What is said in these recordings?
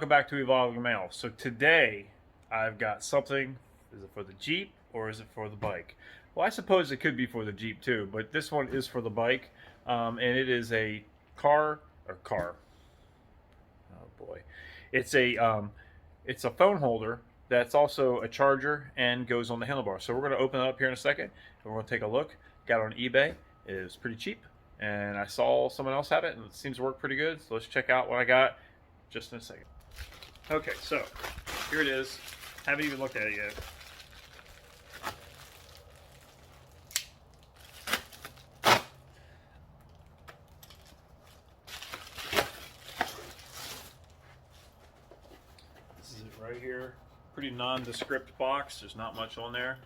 welcome back to Evolving Mail. So today I've got something. Is it for the Jeep or is it for the bike? Well, I suppose it could be for the Jeep too, but this one is for the bike, and it is a car. Oh boy, it's a phone holder that's also a charger and goes on the handlebar. So we're going to open it up here in a second, and we're going to take a look. Got it on eBay. It is pretty cheap, and I saw someone else had it, and it seems to work pretty good. So let's check out what I got just in a second. Okay, so here it is. Haven't even looked at it yet. This is it right here. Pretty nondescript box. There's not much on there,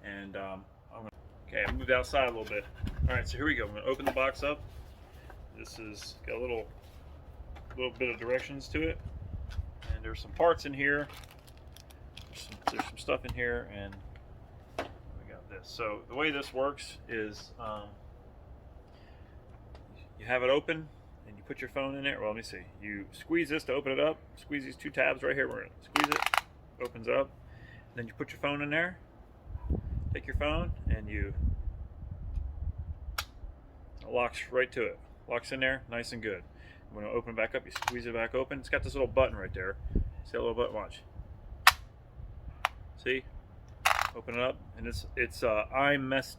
and okay, I moved outside a little bit. All right, so here we go. I'm going to open the box up. This is got a little bit of directions to it, and there's some parts in here. There's some stuff in here, and we got this. So the way this works is you have it open, and you put your phone in it. Well, let me see. You squeeze this to open it up. Squeeze these two tabs right here. We're going to squeeze it. Opens up. And then you put your phone in there. Take your phone, and it locks right to it. Locks in there, nice and good. When it open it back up, you squeeze it back open. It's got this little button right there. See that little button? Watch. See? Open it up, and it's I must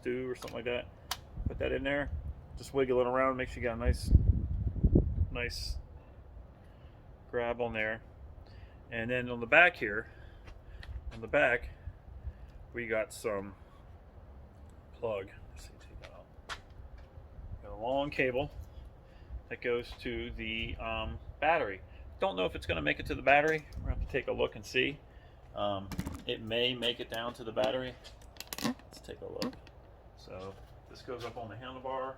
do or something like that. Put that in there. Just wiggle it around. Make sure you got a nice grab on there. And then on the back here, we got some plug. Let's see, take that out. Got a long cable that goes to the battery. Don't know if it's going to make it to the battery. We're going to have to take a look and see. It may make it down to the battery. Let's take a look. So this goes up on the handlebar.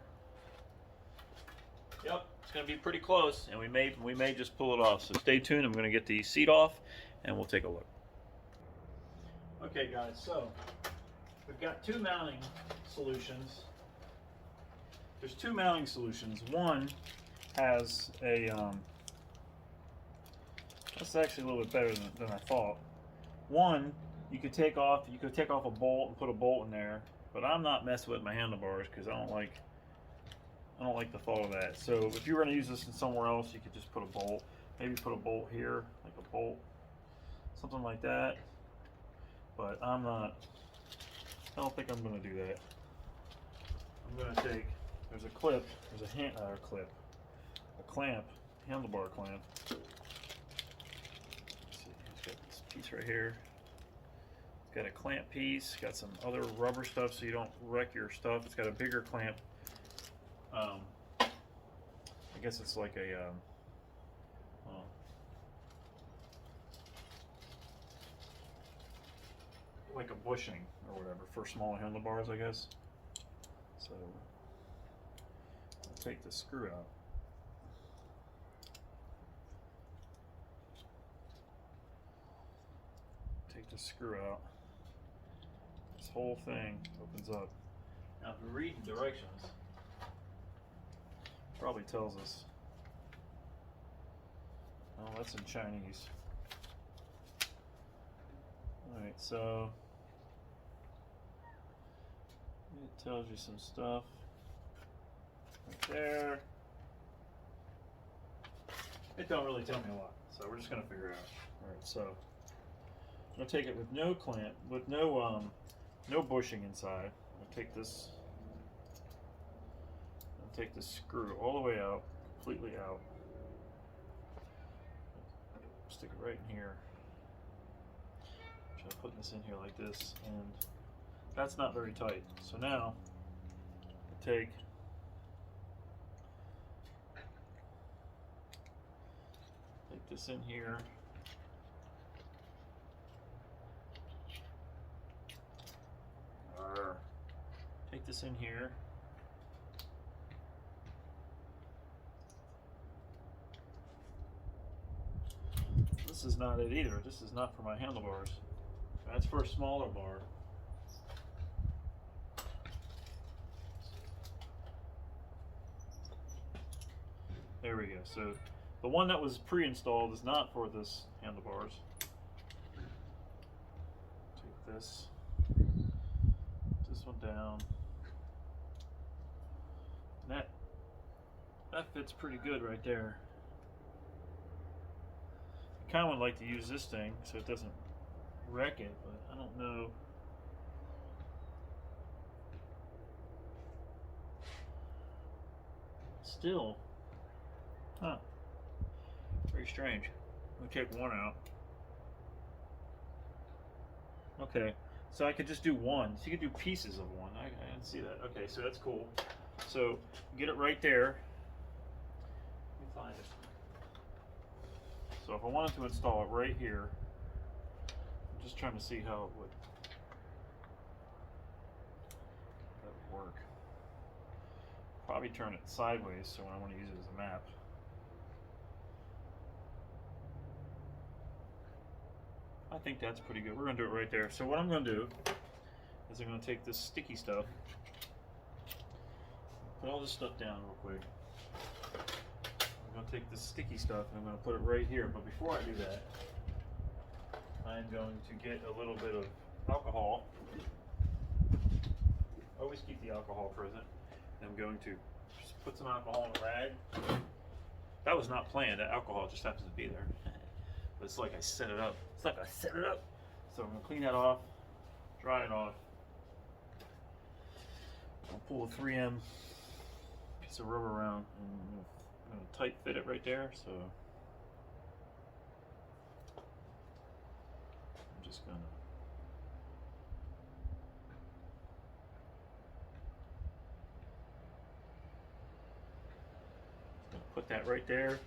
Yep, it's going to be pretty close, and we may just pull it off. So stay tuned. I'm going to get the seat off, and we'll take a look. Okay, guys. So we've got two mounting solutions. There's two mounting solutions. One has a that's actually a little bit better than I thought. One, you could take off a bolt and put a bolt in there, but I'm not messing with my handlebars because I don't like the thought of that. So if you were going to use this in somewhere else, you could just put a bolt. Maybe put a bolt here, like a bolt, something like that. But I don't think I'm going to do that. I'm going to take, there's a clip, there's a clamp, handlebar clamp. Let's see, it's got this piece right here. It's got a clamp piece, got some other rubber stuff so you don't wreck your stuff. It's got a bigger clamp. I guess it's like a like a bushing or whatever for smaller handlebars, I guess. So I'll take the screw out. Take the screw out. This whole thing opens up. Now, if we read the directions, it probably tells us. Oh, that's in Chinese. Alright, so it tells you some stuff right there. It don't really tell me a lot, so we're just gonna figure it out. Alright, so I'm gonna take it with no clamp, with no bushing inside. I'm gonna take this screw all the way out, completely out. Stick it right in here. Try putting this in here like this, and that's not very tight. So now I take this in here. Take this in here. This is not it either. This is not for my handlebars. That's for a smaller bar. There we go. So The one that was pre-installed is not for this handlebars. Take this one down. And that fits pretty good right there. I kind of would like to use this thing so it doesn't wreck it, but I don't know. Still, huh? Very strange. Let me take one out. Okay, so I could just do one. So you could do pieces of one. I didn't see that. Okay, so that's cool. So get it right there. Let me find it. So if I wanted to install it right here, I'm just trying to see how it would work. Probably turn it sideways so when I want to use it as a map. I think that's pretty good. We're going to do it right there. So what I'm going to do is I'm going to take this sticky stuff, put all this stuff down real quick. I'm going to take this sticky stuff and I'm going to put it right here. But before I do that, I'm going to get a little bit of alcohol. Always keep the alcohol present. And I'm going to just put some alcohol in a rag. That was not planned. That alcohol just happens to be there. But it's like I set it up. It's like I set it up. So I'm going to clean that off, dry it off. I'll pull a 3M piece of rubber around and I'm going to tight fit it right there. So I'm just going to put that right there.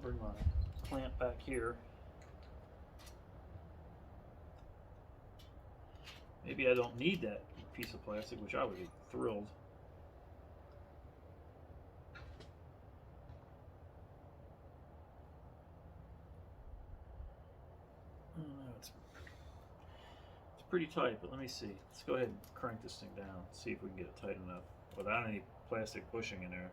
Bring my clamp back here. Maybe I don't need that piece of plastic, which I would be thrilled. It's pretty tight, but let me see. Let's go ahead and crank this thing down, see if we can get it tight enough without any plastic bushing in there.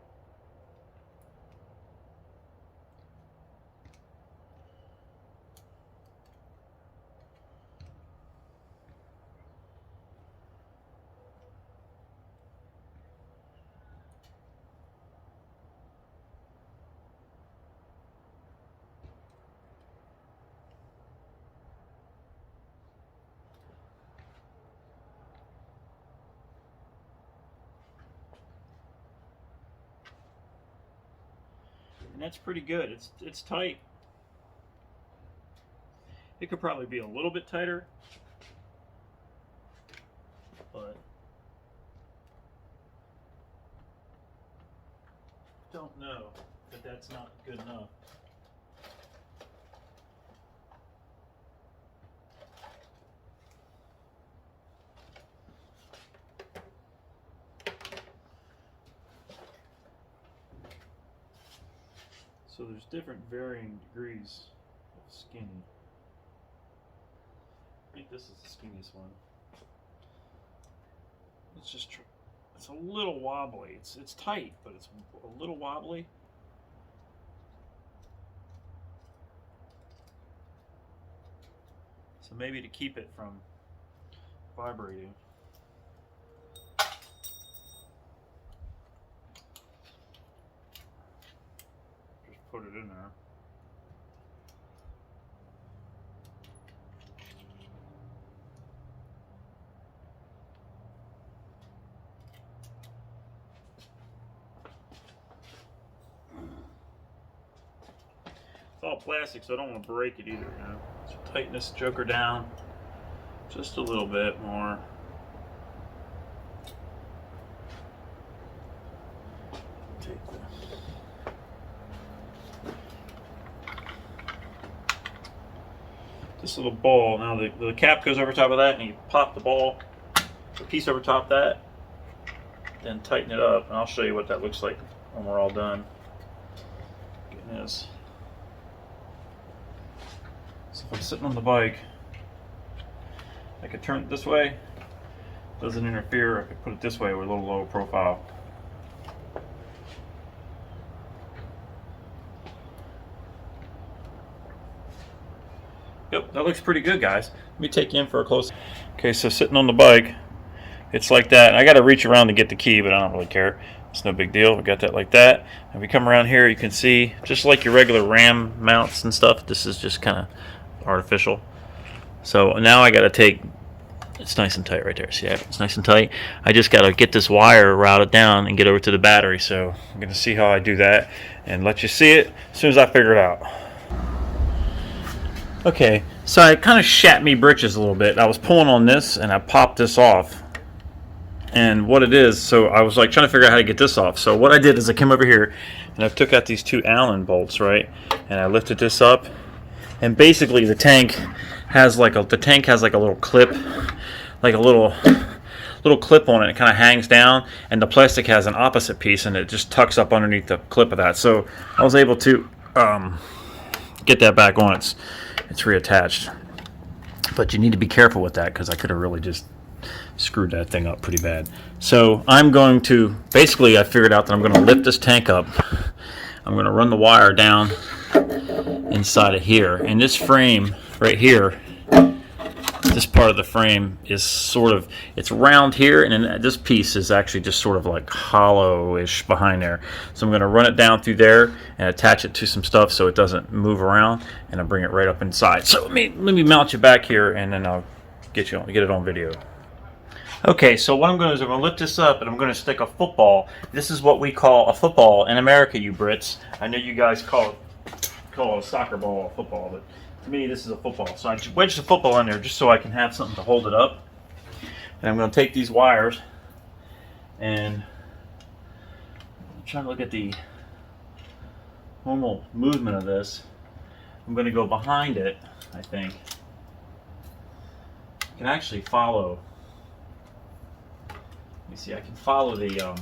And that's pretty good. It's tight. It could probably be a little bit tighter, but don't know that that's not good enough. So there's different varying degrees of skinny. I think this is the skinniest one. It's just, it's a little wobbly. It's tight, but it's a little wobbly. So maybe to keep it from vibrating. Put it in there. It's all plastic, so I don't want to break it either, you know. So tighten this joker down just a little bit more. Take this. This little ball, now the cap goes over top of that and you pop the ball, the piece over top of that, then tighten it up, and I'll show you what that looks like when we're all done getting this. So if I'm sitting on the bike, I could turn it this way, doesn't interfere. I could put it this way with a little low profile. Yep, that looks pretty good, guys. Let me take you in for a close. Okay, so sitting on the bike, it's like that. I got to reach around to get the key, but I don't really care. It's no big deal. We got that like that. If we come around here, you can see, just like your regular RAM mounts and stuff, this is just kind of artificial. So now I got to take, it's nice and tight right there. See that? It's nice and tight. I just got to get this wire routed down and get over to the battery. So I'm going to see how I do that and let you see it as soon as I figure it out. Okay, so I kind of shat me britches a little bit. I was pulling on this and I popped this off. And what it is, so I was like trying to figure out how to get this off. So what I did is I came over here and I took out these 2 Allen bolts, right? And I lifted this up. And basically the tank has like a little clip, like a little clip on it. It kind of hangs down, and the plastic has an opposite piece and it just tucks up underneath the clip of that. So I was able to get that back on. It's reattached, but you need to be careful with that because I could have really just screwed that thing up pretty bad. So I'm going to, basically I figured out that I'm going to lift this tank up. I'm going to run the wire down inside of here, and this frame right here, this part of the frame is sort of, it's round here, and then this piece is actually just sort of like hollow-ish behind there. So I'm going to run it down through there and attach it to some stuff so it doesn't move around, and I'll bring it right up inside. So let me mount you back here, and then I'll get it on video. Okay, so what I'm going to do is I'm going to lift this up and I'm going to stick a football. This is what we call a football in America, you Brits. I know you guys call it a soccer ball a football, but to me this is a football. So I wedged the football in there just so I can have something to hold it up. And I'm going to take these wires and I'm trying to look at the normal movement of this. I'm going to go behind it, I think. I can actually follow. You see, I can follow the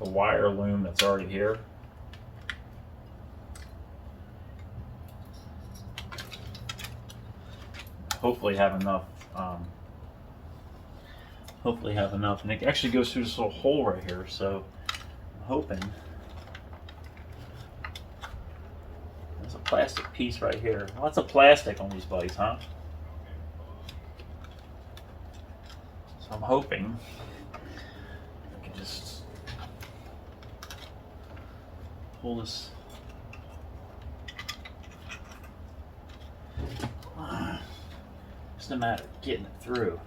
wire loom that's already here. Hopefully have enough. And it actually goes through this little hole right here. So I'm hoping. There's a plastic piece right here. Lots of plastic on these bikes, huh? So I'm hoping I can just pull this. It's no matter of getting it through.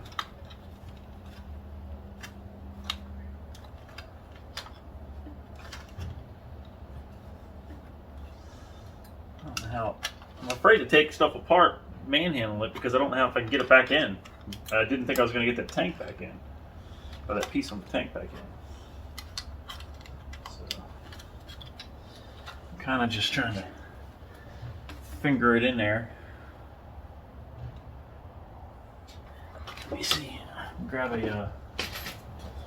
I don't know how. I'm afraid to take stuff apart, manhandle it, because I don't know if I can get it back in. I didn't think I was going to get that tank back in, or that piece on the tank back in. So I'm kind of just trying to finger it in there. Let me see. Grab a.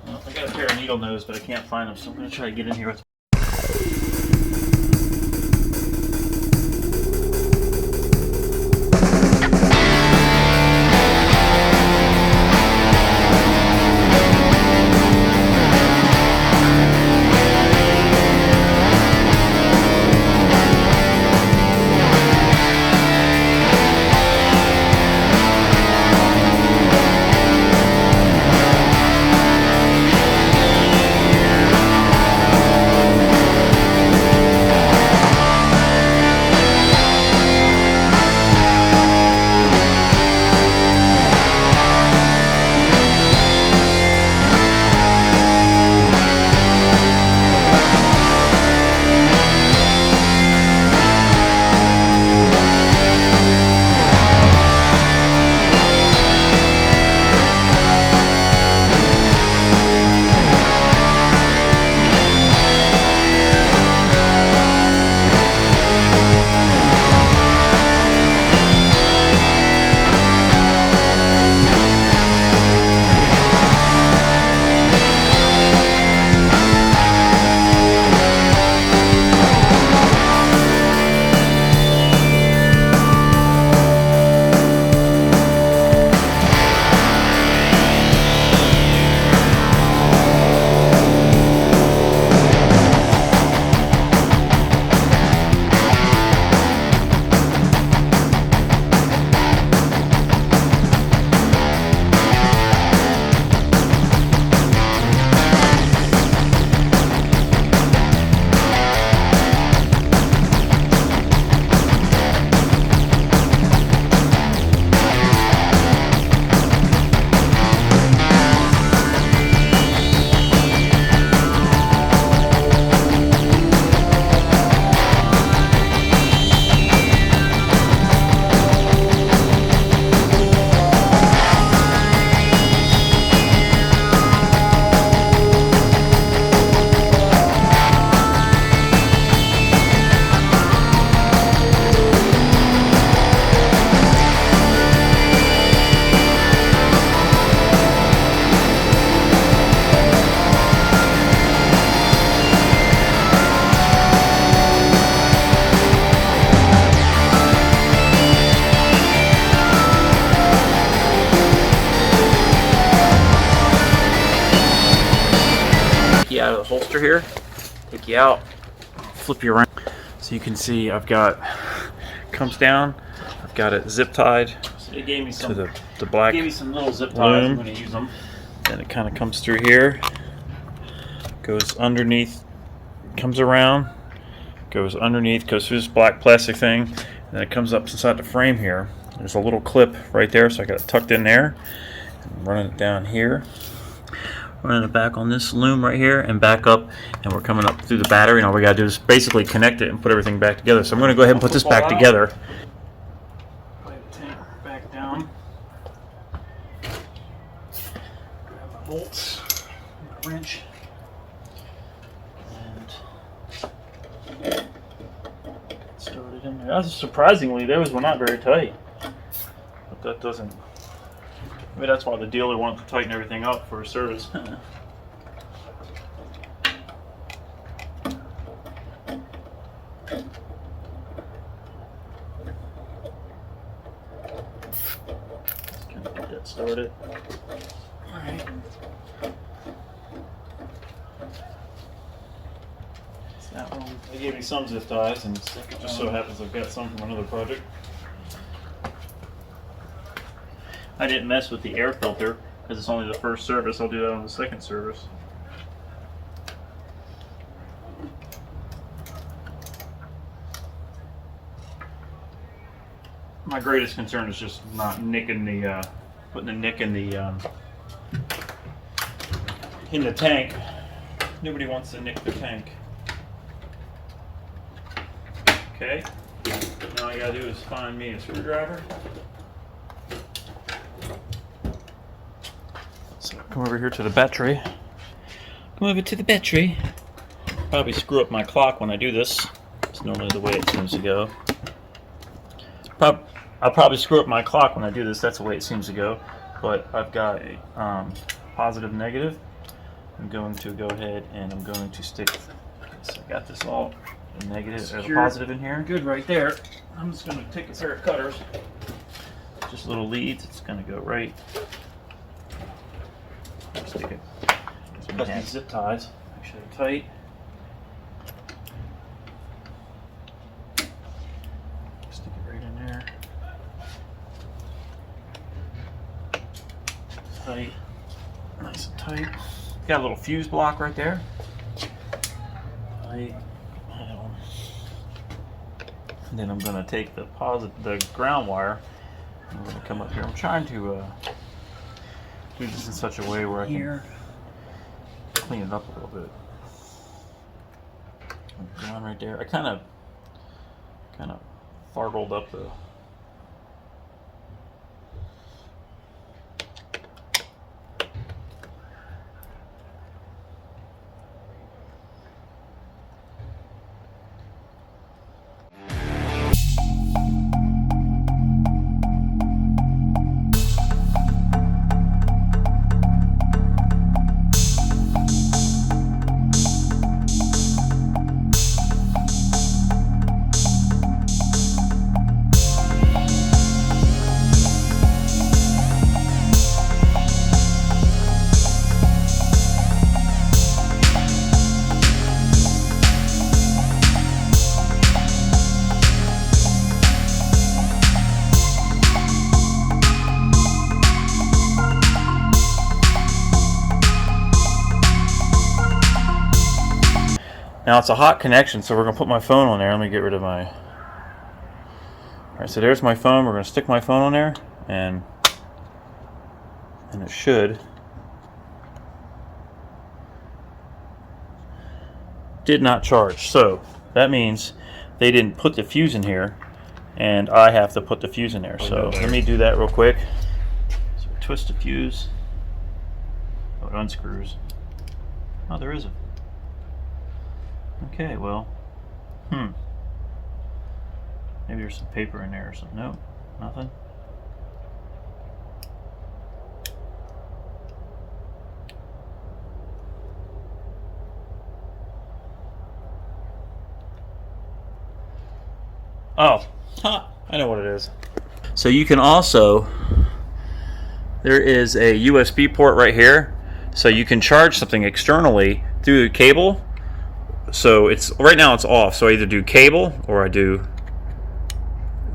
Well, I got a pair of needle nose, but I can't find them, so I'm going to try to get in here with. lifter here. Take you out, flip you around. So you can see I've got, comes down, I've got it zip tied It gave me some, to the black gave me some little zip ties. I'm loom. going to use them. Then it kind of comes through here, goes underneath, comes around, goes underneath, goes through this black plastic thing, and then it comes up inside the frame here. There's a little clip right there, so I got it tucked in there. I'm running it down here, running it back on this loom right here, and back up, and we're coming up through the battery, and all we gotta do is basically connect it and put everything back together. So I'm gonna go ahead and put this back together. Lay the tank back down. Grab my bolts, my wrench, and start it in there. Surprisingly, those were not very tight. But that doesn't, maybe that's why the dealer wanted to tighten everything up for service. Started. Alright. That one. They gave me some zip ties, and it just so happens I've got some from another project. I didn't mess with the air filter because it's only the first service. I'll do that on the second service. My greatest concern is just not nicking the, putting the nick in the tank. Nobody wants to nick the tank. Okay, now all I gotta do is find me a screwdriver. So come over here to the battery. Come over to the battery. Probably screw up my clock when I do this. It's normally the way it seems to go. I'll probably screw up my clock when I do this. That's the way it seems to go. But I've got a positive, negative. I'm going to go ahead and I'm going to stick. So I got this all negative, positive in here. Good right there. I'm just going to take a pair of cutters. Just little leads. It's going to go right. Stick it. Cut these zip ties. Make sure they're tight. Stick it right in there. Tight. Nice and tight. Got a little fuse block right there. Tight. And then I'm going to take the ground wire. I'm going to come up here. I'm trying to do this in such a way where I can clean it up a little bit. Ground right there. I kind of fargled up the. Now it's a hot connection, so we're going to put my phone on there. Let me get rid of my... Alright, so there's my phone. We're going to stick my phone on there, and it should. Did not charge. So that means they didn't put the fuse in here, and I have to put the fuse in there. So let me do that real quick. So twist the fuse. Oh, it unscrews. Oh, there is a... Okay, well, maybe there's some paper in there or something. No, nothing. Oh, I know what it is. So you can also, there is a USB port right here. So you can charge something externally through the cable. So it's right now it's off. So I either do cable or I do.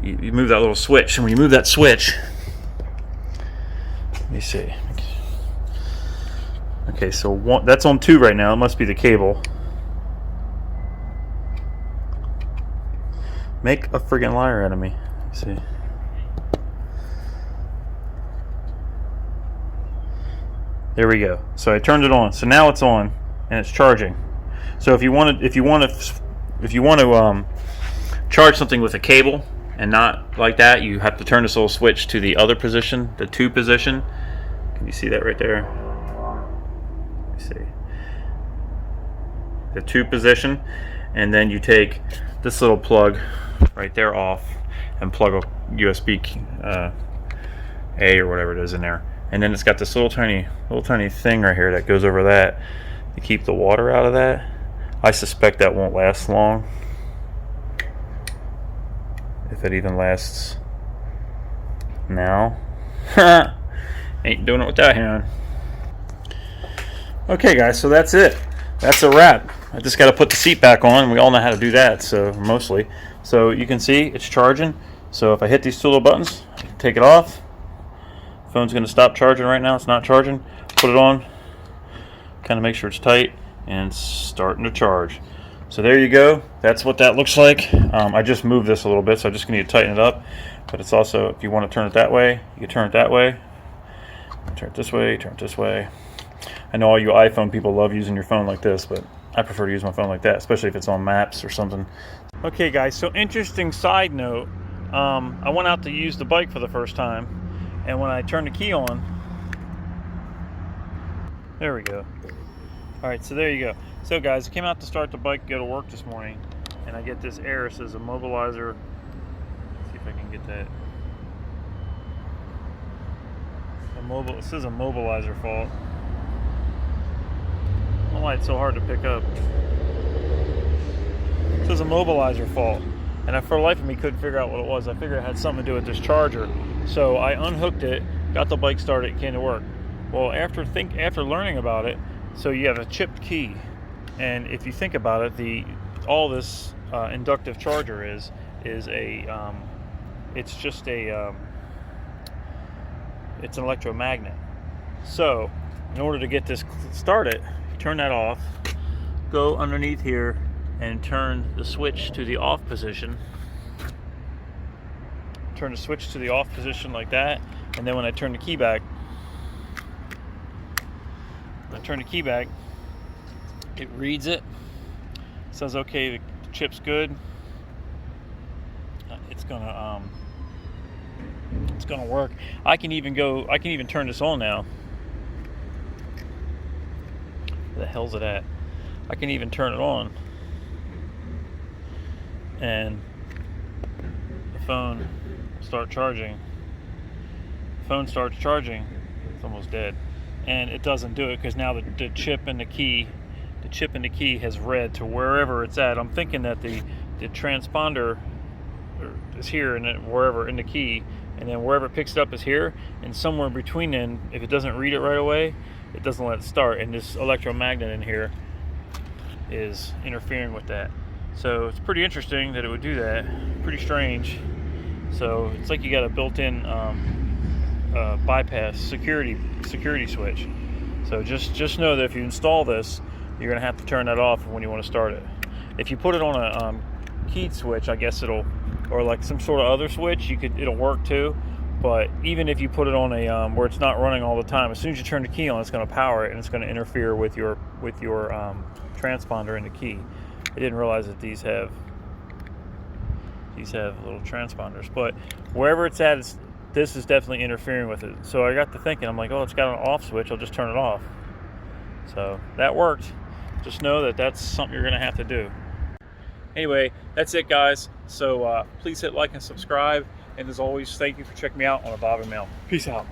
You move that little switch, and when you move that switch, let me see. Okay, so that's on 2 right now. It must be the cable. Make a friggin' liar out of me. Let's see. There we go. So I turned it on. So now it's on and it's charging. So if you want to charge something with a cable and not like that, you have to turn this little switch to the other position, the 2 position. Can you see that right there? Let me see. The 2 position, and then you take this little plug right there off and plug a USB A or whatever it is in there. And then it's got this little tiny thing right here that goes over that to keep the water out of that. I suspect that won't last long, if it even lasts now. Ain't doing it with that hand. Okay guys, so that's it. That's a wrap. I just got to put the seat back on. We all know how to do that, so mostly. So you can see it's charging. So if I hit these 2 little buttons, I can take it off. Phone's going to stop charging right now. It's not charging. Put it on. Kind of make sure it's tight, and it's starting to charge. So there you go. That's what that looks like. I just moved this a little bit, so I'm just going to need to tighten it up. But it's also, if you want to turn it that way, you can turn it that way. Turn it this way, turn it this way. I know all you iPhone people love using your phone like this, but I prefer to use my phone like that, especially if it's on maps or something. Okay guys, so interesting side note. I went out to use the bike for the first time, and when I turned the key on, there we go. Alright, so there you go. So guys, I came out to start the bike, go to work this morning, and I get this error. It says immobilizer. Let's see if I can get that. It says immobilizer fault. I don't know why it's so hard to pick up. It says immobilizer fault. And I, for the life of me, couldn't figure out what it was. I figured it had something to do with this charger. So I unhooked it, got the bike started, it came to work. Well, after learning about it, so you have a chipped key. And if you think about it, all this inductive charger is a it's just a it's an electromagnet. So in order to get this started, turn that off, go underneath here and turn the switch to the off position. Turn the switch to the off position like that, and then when I turn the key back, it reads it, says okay, the chip's good. It's gonna work. I can even turn this on now. Where the hell's it at? I can even turn it on, and the phone start charging. The phone starts charging. It's almost dead, and it doesn't do it because now the chip in the key has read to wherever it's at. I'm thinking that the transponder is here, and then wherever in the key, and then wherever it picks it up is here, and somewhere in between then, if it doesn't read it right away, it doesn't let it start, and this electromagnet in here is interfering with that. So it's pretty interesting that it would do that. Pretty strange. So it's like you got a built-in bypass security switch. So just know that if you install this, you're gonna have to turn that off when you want to start it. If you put it on a keyed switch, I guess or like some sort of other switch, it'll work too. But even if you put it on a where it's not running all the time, as soon as you turn the key on, it's going to power it, and it's going to interfere with your transponder in the key. I didn't realize that these have little transponders, but wherever it's at, this is definitely interfering with it. So I got to thinking, I'm like, oh, it's got an off switch, I'll just turn it off. So that worked. Just know that that's something you're going to have to do. Anyway, that's it, guys. So please hit like and subscribe. And as always, thank you for checking me out on A Bob and Mail. Peace out.